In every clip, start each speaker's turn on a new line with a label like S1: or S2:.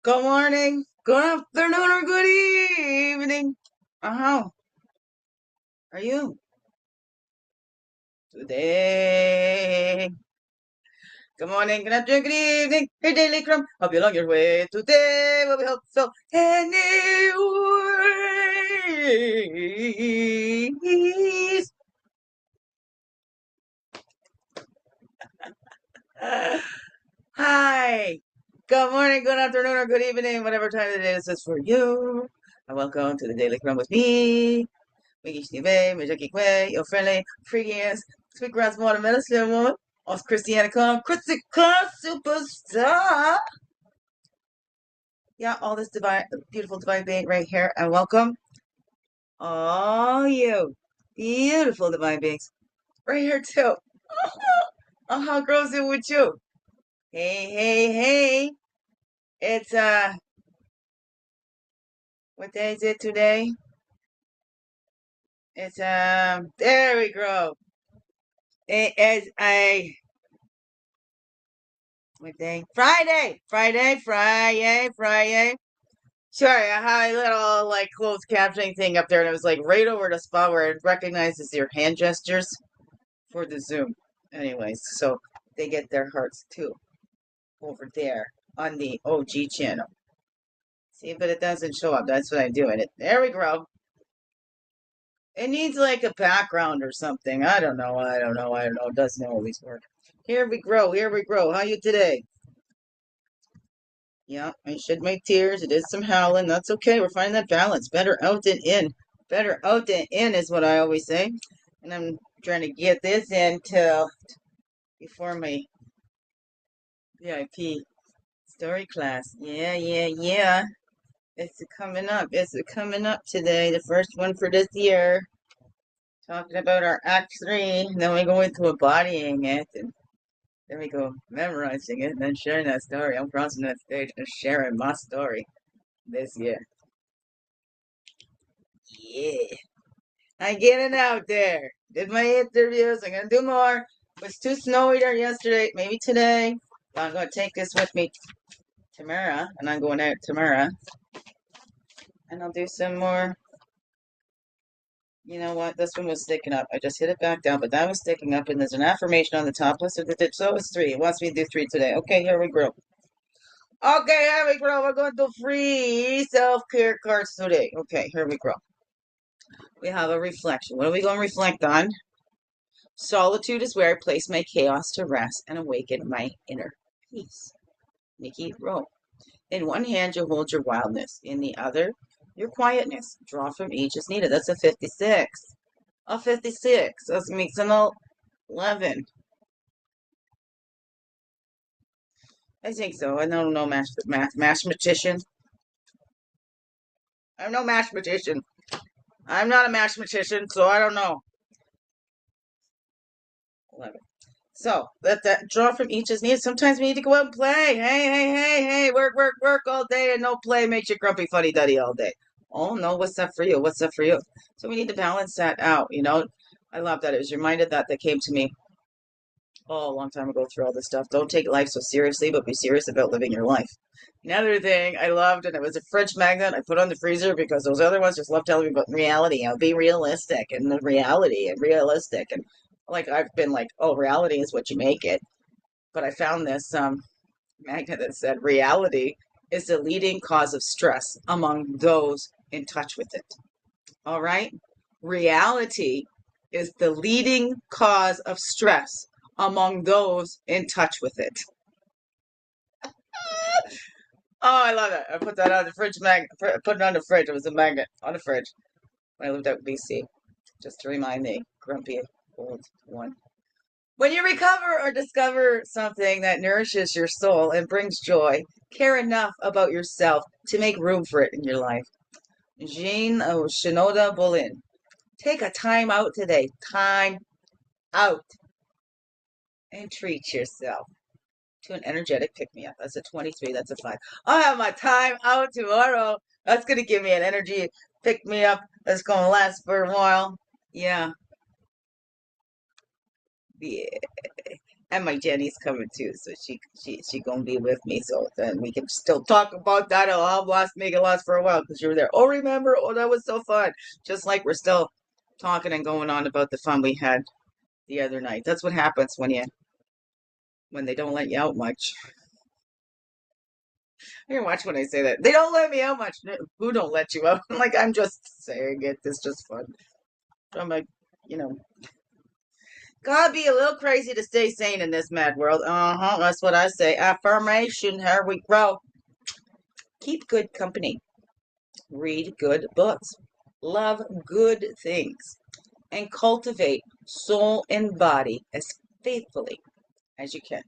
S1: Good morning, good afternoon, or good evening. How are you today? Good morning, good afternoon, good evening. Your daily crumb. Hope you along your way today. Will we hope so? Anyways. Hi. Good morning, good afternoon, or good evening, whatever time of the day this is for you. And welcome to the Daily Crumb with me. Your friendly, freakiest, sweet grass watermelon woman, of Christiana Con, Christy Claus superstar. Yeah, all this divine, beautiful divine being right here, and welcome all you beautiful divine beings right here too. Oh, how grows it with you? Hey, hey, hey! It's what day is it today? It's there we go. It is a what day? Friday, Friday, Friday, Friday. Sure, I had a little like closed captioning thing up there, and it was like right over the spot where it recognizes your hand gestures for the Zoom. Anyways, so they get their hearts too over there on the OG channel. See, but it doesn't show up. That's what I do. And it there we go. It needs like a background or something. I don't know. I don't know. I don't know. It doesn't always work. Here we grow. Here we grow. How you today? Yeah, I shed my tears. It is some howling. That's okay. We're finding that balance. Better out than in. Better out than in is what I always say. And I'm trying to get this in till before my VIP story class. Yeah, yeah, yeah. It's coming up. It's coming up today. The first one for this year. Talking about our Act 3. And then we go into embodying it. And then we go memorizing it and then sharing that story. I'm crossing that stage and sharing my story this year. Yeah. I'm getting out there. Did my interviews. I'm gonna do more. It was too snowy there yesterday. Maybe today. But I'm gonna take this with me tomorrow, and I'm going out tomorrow, and I'll do some more. You know what? This one was sticking up. I just hit it back down, but that was sticking up, and there's an affirmation on the top. Listen to it. So it's 3. It wants me to do 3 today. Okay, here we go. Okay, here we go. We're going to free self-care cards today. Okay, here we go. We have a reflection. What are we going to reflect on? Solitude is where I place my chaos to rest and awaken my inner peace. Nikki, roll. In one hand, you hold your wildness. In the other, your quietness. Draw from each as needed. That's a 56. A 56. That makes an 11. I think so. I don't know mathematician. I'm no mathematician. I'm not a mathematician, so I don't know. 11. So let that draw from each as needed. Sometimes we need to go out and play. Hey, hey, hey, hey, work, work, work all day and no play makes you grumpy, funny, duddy all day. Oh no, what's up for you? What's up for you? So we need to balance that out, you know. I love that. It was reminded that came to me a long time ago through all this stuff. Don't take life so seriously, but be serious about living your life. Another thing I loved, and it was a fridge magnet I put on the freezer because those other ones just love telling me about reality. Be realistic and the reality and realistic. And like I've been like, oh, reality is what you make it. But I found this magnet that said reality is the leading cause of stress among those in touch with it. All right? Reality is the leading cause of stress among those in touch with it. Oh, I love it. I put that on the fridge put it on the fridge. It was a magnet on the fridge when I lived out in BC. Just to remind me, grumpy old one. When you recover or discover something that nourishes your soul and brings joy, care enough about yourself to make room for it in your life. Shinoda Bolen. Take a time out today. Time out. And treat yourself to an energetic pick me up. That's a 23. That's a 5. I'll have my time out tomorrow. That's going to give me an energy pick me up that's going to last for a while. Yeah. Yeah. And my Jenny's coming too, so she gonna be with me. So then we can still talk about that. Make it last for a while because you were there. Oh, remember? Oh, that was so fun. Just like we're still talking and going on about the fun we had the other night. That's what happens when they don't let you out much. You watch when I say that. They don't let me out much. Who don't let you out? Like I'm just saying it. It's just fun. I'm like, you know, gotta be a little crazy to stay sane in this mad world. That's what I say. Affirmation. Here we grow. Keep good company. Read good books. Love good things. And cultivate soul and body as faithfully as you can.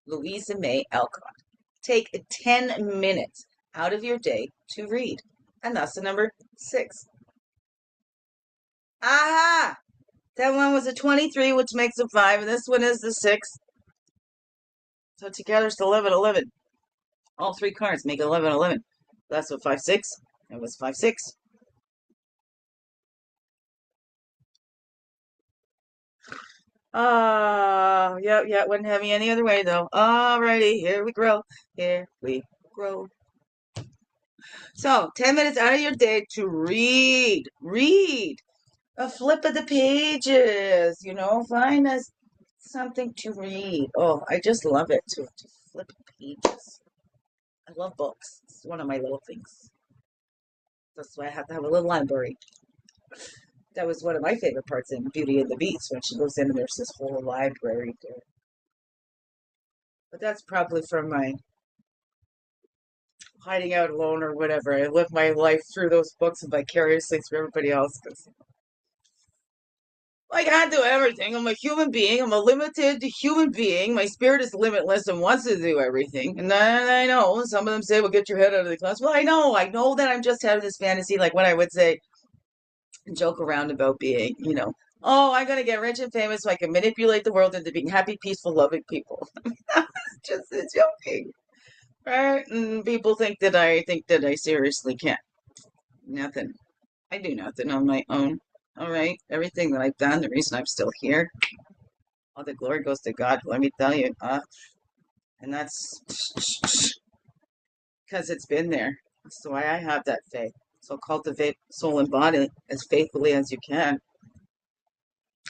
S1: Louisa May Alcott. Take 10 minutes out of your day to read. And that's the number 6. Aha! That one was a 23, which makes a 5, and this one is the 6. So together it's 11, 11. All 3 cards make 11, 11. That's what 5, 6. It was 5, 6. Yeah, wouldn't have me any other way though. Alrighty, here we grow. Here we grow. So, 10 minutes out of your day to read. Read. A flip of the pages, find us something to read. Oh, I just love it to flip pages. I love books. It's one of my little things. That's why I have to have a little library. That was one of my favorite parts in Beauty and the Beast when she goes in and there's this whole library there. But that's probably from my hiding out alone or whatever. I live my life through those books and vicariously through everybody else. Cause I can't do everything. I'm a human being. I'm a limited human being. My spirit is limitless and wants to do everything. And I know some of them say, well, get your head out of the class. Well, I know that I'm just having this fantasy, like what I would say, joke around about being, oh, I'm going to get rich and famous so I can manipulate the world into being happy, peaceful, loving people. Just joking. Right? And people think that I seriously can't. Nothing. I do nothing on my own. All right. Everything that I've done, the reason I'm still here, all the glory goes to God. Let me tell you. And that's because it's been there. That's why I have that faith. So cultivate soul and body as faithfully as you can.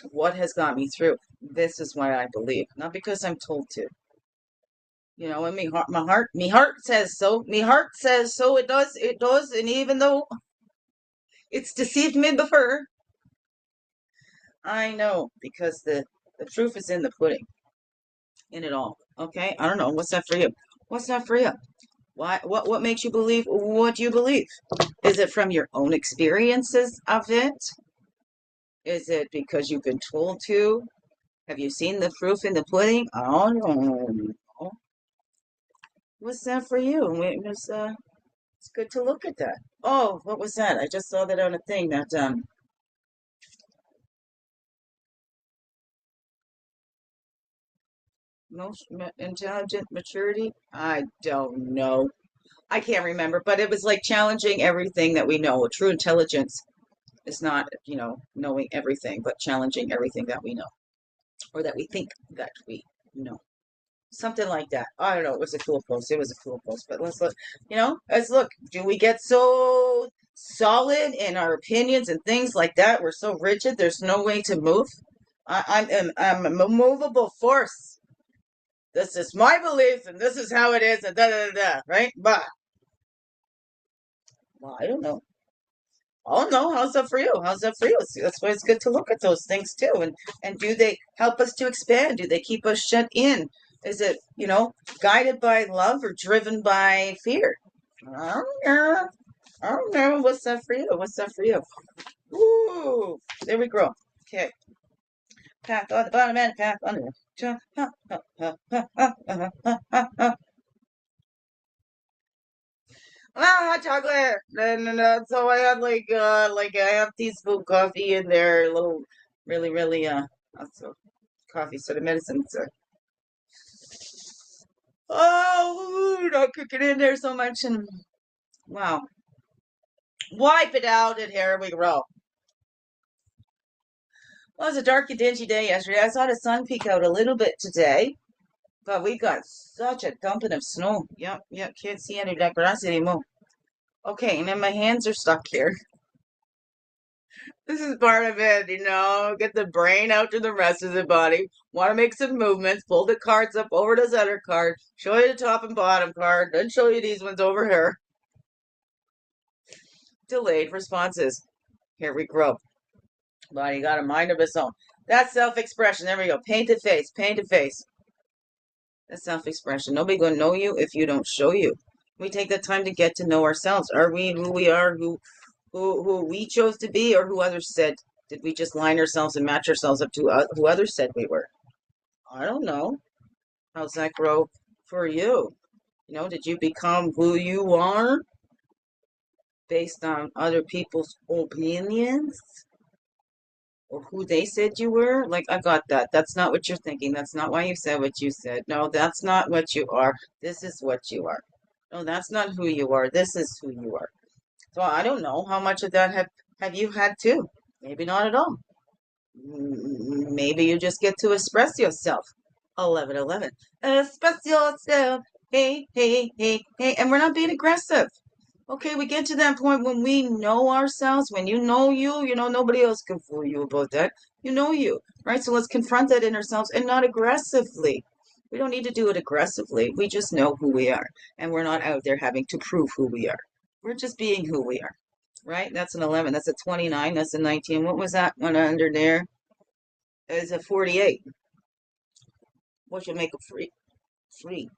S1: What has got me through? This is why I believe, not because I'm told to. And my heart says so. My heart says so. It does. And even though it's deceived me before, I know because the proof is in the pudding, in it all. Okay, I don't know. What's that for you? What's that for you? Why? What makes you believe what you believe? Is it from your own experiences of it? Is it because you've been told to? Have you seen the proof in the pudding? I don't know. What's that for you? It's good to look at that. Oh, what was that? I just saw that on a thing that most intelligent maturity. I don't know. I can't remember, but it was like challenging everything that we know. True intelligence is not, knowing everything, but challenging everything that we know or that we think that we know. Something like that. I don't know. It was a cool post. It was a cool post. But let's look. Let's look. Do we get so solid in our opinions and things like that? We're so rigid. There's no way to move. I'm a movable force. This is my belief, and this is how it is, and da da da da. Right? But well, I don't know. Oh no, how's that for you? How's that for you? That's why it's good to look at those things too. And do they help us to expand? Do they keep us shut in? Is it, guided by love or driven by fear? I don't know. I don't know. What's that for you? What's that for you? Ooh, there we go. Okay. Path on the bottom and path under. Hot chocolate. And so I have like I have teaspoon coffee in there, a little really, really also coffee sort of medicine. So not cooking in there so much and wow. Wipe it out and here we go. Well, it was a dark and dingy day yesterday. I saw the sun peek out a little bit today. God, we got such a dumping of snow. Yep, yep, can't see any of that grass anymore. Okay, and then my hands are stuck here. This is part of it, get the brain out to the rest of the body. Want to make some movements, pull the cards up over the center card, show you the top and bottom card, then show you these ones over here. Delayed responses. Here we grow. Body got a mind of its own. That's self-expression. There we go. Painted face, painted face. That's self-expression. Nobody gonna know you if you don't show you. We take the time to get to know ourselves. Are we who we are, who we chose to be, or who others said? Did we just line ourselves and match ourselves up to who others said we were? I don't know. How's that grow for you? Did you become who you are based on other people's opinions? Or who they said you were? Like, I got that. That's not what you're thinking. That's not why you said what you said. No, that's not what you are. This is what you are. No, that's not who you are. This is who you are. So I don't know how much of that have you had too. Maybe not at all. Maybe you just get to express yourself. 11:11. Express yourself. Hey, hey, hey, hey. And we're not being aggressive. Okay, we get to that point when we know ourselves, when you know you, nobody else can fool you about that. You know you, right? So let's confront that in ourselves and not aggressively. We don't need to do it aggressively. We just know who we are. And we're not out there having to prove who we are. We're just being who we are, right? That's an 11. That's a 29. That's a 19. What was that one under there? It's a 48. What should make a free? Free.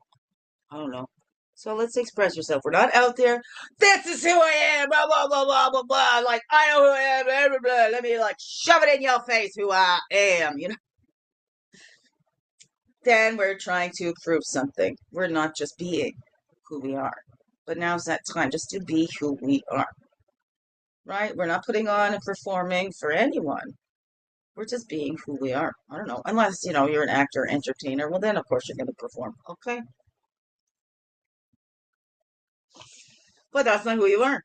S1: I don't know. So let's express yourself. We're not out there. This is who I am. Blah blah blah blah blah blah. Like I know who I am. Blah blah blah. Let me shove it in your face who I am. Then we're trying to prove something. We're not just being who we are. But now's that time just to be who we are. Right? We're not putting on and performing for anyone. We're just being who we are. I don't know. Unless, you're an actor, entertainer. Well, then, of course, you're going to perform. Okay? But that's not who you are.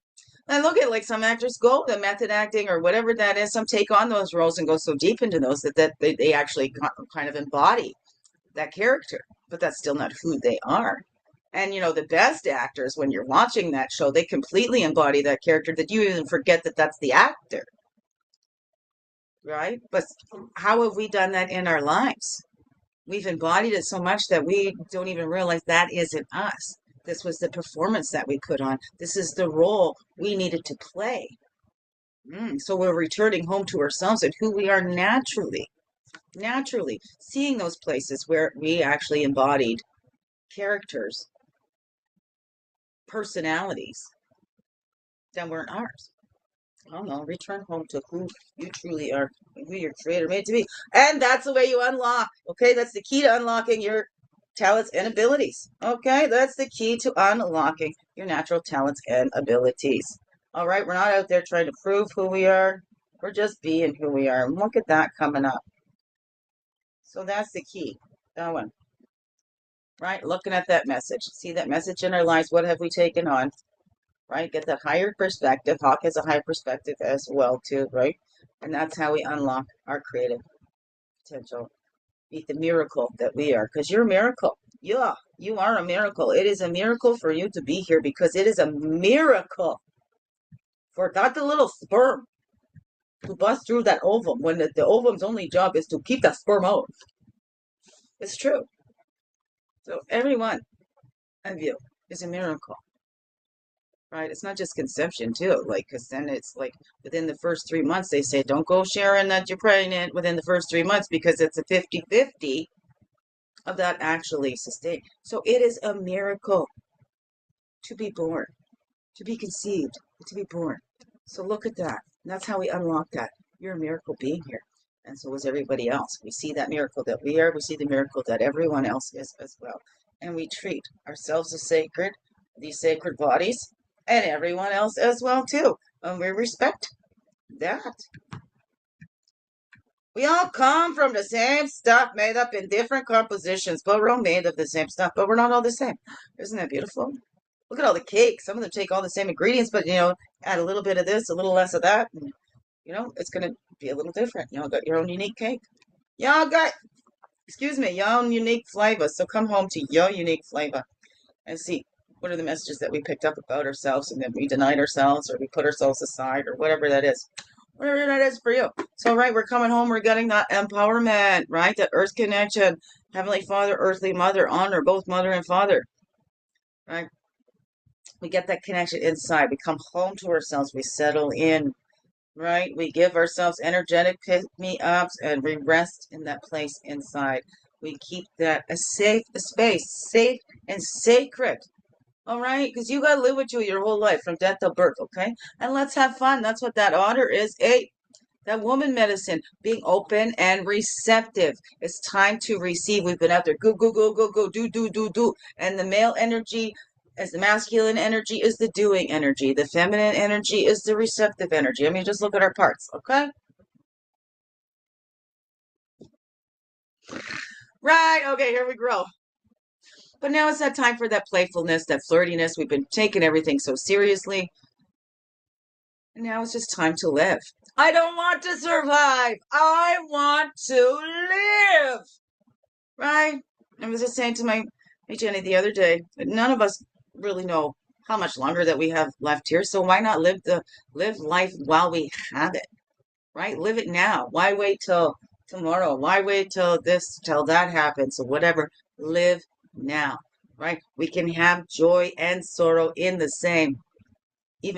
S1: And look at some actors go the method acting or whatever that is. Some take on those roles and go so deep into those that they actually kind of embody that character. But that's still not who they are. And the best actors, when you're watching that show, they completely embody that character that you even forget that that's the actor. Right? But how have we done that in our lives? We've embodied it so much that we don't even realize that isn't us. This was the performance that we put on. This is the role we needed to play. So we're returning home to ourselves and who we are naturally. Naturally, seeing those places where we actually embodied characters, personalities that weren't ours. I don't know, return home to who you truly are, who your creator made to be. And that's the way you unlock. Okay, that's the key to unlocking your talents and abilities. Okay, that's the key to unlocking your natural talents and abilities. All right, we're not out there trying to prove who we are. We're just being who we are. And look at that coming up. So that's the key. That one. Right, looking at that message. See that message in our lives. What have we taken on? Right? Get that higher perspective. Hawk has a higher perspective as well, too, right? And that's how we unlock our creative potential. Meet the miracle that we are, because you're a miracle. Yeah, you are a miracle. It is a miracle for you to be here because it is a miracle for not the little sperm to bust through that ovum when the ovum's only job is to keep that sperm out. It's true. So every one of you is a miracle. Right? It's not just conception too, because then it's within the first 3 months, they say, don't go sharing that you're pregnant within the first 3 months because it's a 50-50 of that actually sustained. So it is a miracle to be born, to be conceived, to be born. So look at that. And that's how we unlock that. You're a miracle being here. And so is everybody else. We see that miracle that we are. We see the miracle that everyone else is as well. And we treat ourselves as sacred, these sacred bodies, and everyone else as well too. And we respect that. We all come from the same stuff made up in different compositions, but we're all made of the same stuff, but we're not all the same. Isn't that beautiful? Look at all the cake. Some of them take all the same ingredients, but add a little bit of this, a little less of that, and it's gonna be a little different. Y'all got your own unique cake. Y'all got excuse me, your own unique flavor. So come home to your unique flavor and see what are the messages that we picked up about ourselves and then we denied ourselves or we put ourselves aside or whatever that is. Whatever that is for you. So, right, we're coming home, we're getting that empowerment, right? That earth connection, Heavenly Father, earthly mother, honor, both mother and father, right? We get that connection inside. We come home to ourselves. We settle in, right? We give ourselves energetic pick-me-ups and we rest in that place inside. We keep that a safe space, safe and sacred. All right, because you gotta live with you your whole life from death to birth, okay? And let's have fun. That's what that otter is. Hey, that woman medicine, being open and receptive. It's time to receive. We've been out there, go, go, go, go, go, do, do, do, do. And the male energy, as the masculine energy, is the doing energy. The feminine energy is the receptive energy. I mean, just look at our parts, okay? Right, okay, here we grow. But now it's that time for that playfulness, that flirtiness. We've been taking everything so seriously. And now it's just time to live. I don't want to survive. I want to live. Right? I was just saying to my Jenny the other day, none of us really know how much longer that we have left here. So why not live life while we have it? Right? Live it now. Why wait till tomorrow? Why wait till that happens or whatever? Live now. Right? We can have joy and sorrow even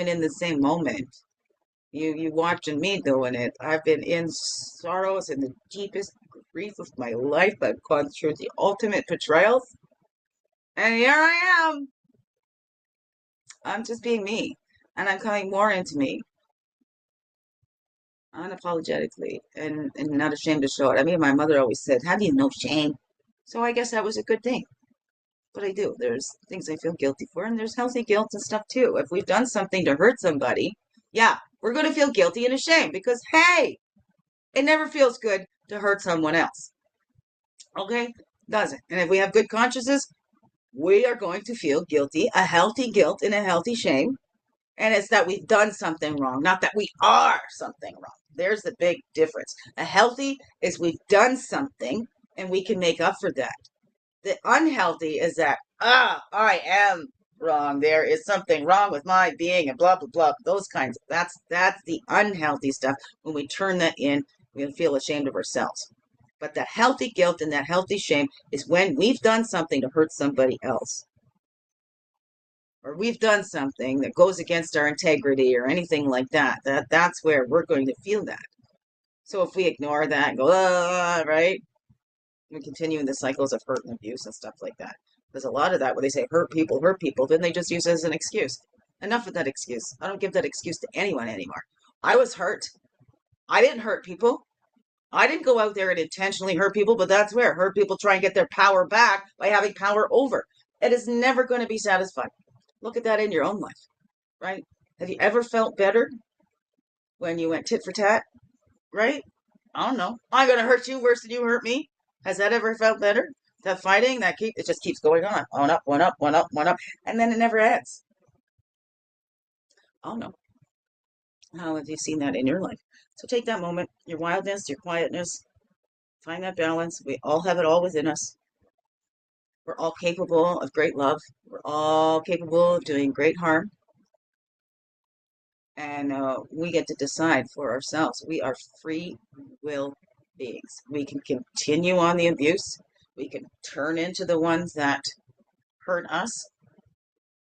S1: in the same moment. You watching me doing it. I've been in sorrows in the deepest grief of my life. I've gone through the ultimate betrayals. And here I am. I'm just being me. And I'm coming more into me. Unapologetically. And not ashamed to show it. I mean, my mother always said, have you no shame? So I guess that was a good thing. But I do. There's things I feel guilty for, and there's healthy guilt and stuff too. If we've done something to hurt somebody, yeah, we're going to feel guilty and ashamed because, hey, it never feels good to hurt someone else. Okay? Doesn't. And if we have good consciences, we are going to feel guilty, a healthy guilt and a healthy shame. And it's that we've done something wrong, not that we are something wrong. There's the big difference. A healthy is we've done something and we can make up for that. The unhealthy is that, I am wrong. There is something wrong with my being and blah, blah, blah. Those kinds. That's the unhealthy stuff. When we turn that in, we feel ashamed of ourselves. But the healthy guilt and that healthy shame is when we've done something to hurt somebody else. Or we've done something that goes against our integrity or anything like that. That's where we're going to feel that. So if we ignore that and go, right? We continue in the cycles of hurt and abuse and stuff like that. There's a lot of that where they say hurt people, then they just use it as an excuse. Enough of that excuse. I don't give that excuse to anyone anymore. I was hurt. I didn't hurt people. I didn't go out there and intentionally hurt people, but that's where hurt people try and get their power back by having power over. It is never going to be satisfied. Look at that in your own life, right? Have you ever felt better when you went tit for tat, right? I don't know. I'm going to hurt you worse than you hurt me. Has that ever felt better? That fighting, it just keeps going on. One up, one up, one up, one up, and then it never ends. Oh no. How have you seen that in your life? So take that moment, your wildness, your quietness, find that balance. We all have it all within us. We're all capable of great love. We're all capable of doing great harm. And we get to decide for ourselves. We are free will beings. We can continue on the abuse. We can turn into the ones that hurt us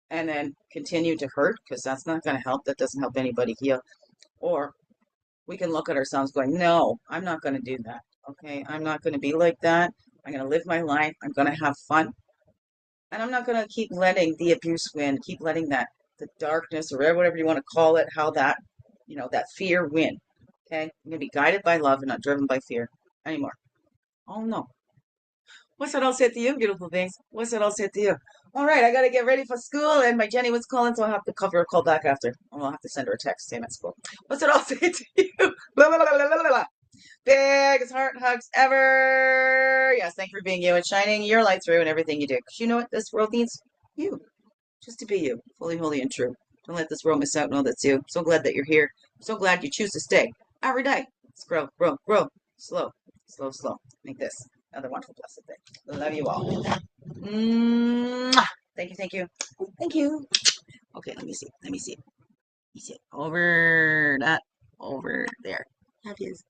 S1: and then continue to hurt because that's not going to help. That doesn't help anybody heal. Or we can look at ourselves going, no, I'm not going to do that. Okay, I'm not going to be like that. I'm going to live my life. I'm going to have fun. And I'm not going to keep letting the abuse win, keep letting the darkness or whatever you want to call it, how that, that fear win. Okay, I'm going to be guided by love and not driven by fear anymore. Oh no. What's that I'll say to you, beautiful things? What's that I'll say to you? All right, I got to get ready for school, and my Jenny was calling, so I'll have to cover a call back after. I'll have to send her a text saying at school. What's that I'll say to you? Blah, blah, blah, blah, blah, blah. Biggest heart hugs ever. Yes, thank you for being you and shining your light through in everything you do. Because you know what? This world needs you. Just to be you. Fully, holy, and true. Don't let this world miss out. Know that's you. I'm so glad that you're here. I'm so glad you choose to stay every day. Let's grow, grow, grow. Slow, slow, slow. Like this. another wonderful, blessed day. Love you all. Mwah. Thank you, thank you, thank you. Okay, let me see. Let me see. Let me see. Over that. Over there. That is.